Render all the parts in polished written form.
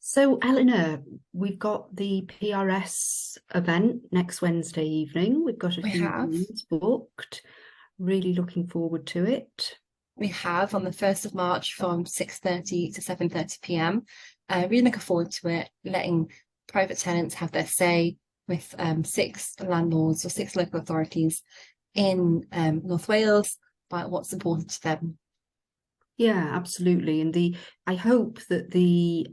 So, Eleanor, we've got the PRS event next Wednesday evening. We've got a We few have. rooms booked. Really looking forward to it. We have on the 1st of March from 6:30 to 7:30 p.m. Really looking forward to it, letting private tenants have their say with six landlords or six local authorities in North Wales about what's important to them. Yeah, absolutely. And I hope that the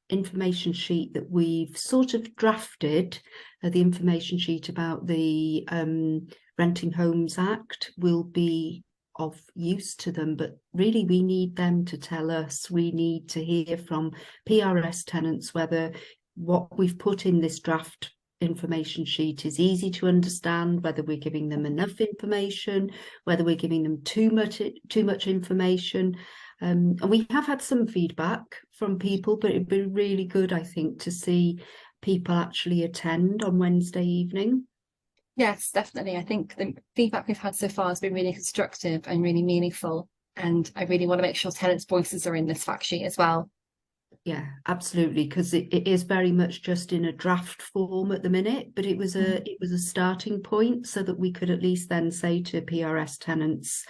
information sheet that we've sort of drafted, the information sheet about the Renting Homes Act, will be of use to them. But really, we need them to tell us. We need to hear from PRS tenants whether what we've put in this draft information sheet is easy to understand, whether we're giving them enough information, whether we're giving them too much information. And we have had some feedback from people, but it'd be really good, I think, to see people actually attend on Wednesday evening. Yes, definitely. I think the feedback we've had so far has been really constructive and really meaningful. And I really want to make sure tenants' voices are in this fact sheet as well. Yeah, absolutely, because it is very much just in a draft form at the minute, but it was a starting point so that we could at least then say to PRS tenants,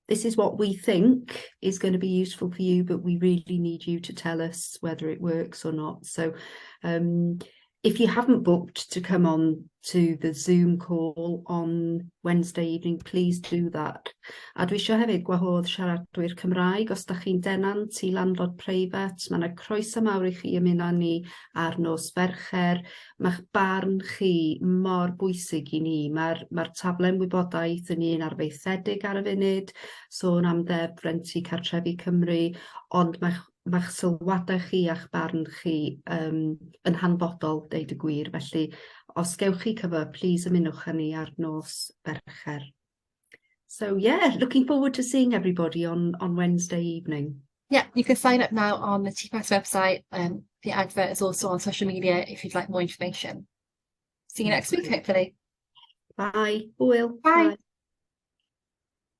this is what we think is going to be useful for you, but we really need you to tell us whether it works or not. So um, if you haven't booked to come on to the Zoom call on Wednesday evening, please do that. A dwi eisiau hefyd gwahodd siaradwyr Cymraeg, os da chi'n denant i landlord preifat, mae yna croeso mawr i chi ymuno ni ar nos Fercher. Mae'ch barn chi mor bwysig i ni. Mae'r taflen wybodaeth yn un arfaethedig ar y funud, sôn am ddeddf rhentu cartrefi Cymru, ond mae'ch sylwadau chi a'ch barn chi yn hanfodol, deud y gwir. Felly, os gewch chi cyfer, please ymunwch â ni ar nos Fercher. So yeah, looking forward to seeing everybody on Wednesday evening. Yeah, you can sign up now on the TPAS website. The advert is also on social media if you'd like more information. See you next week, hopefully. Bye. Hwyl. Bye. Bye.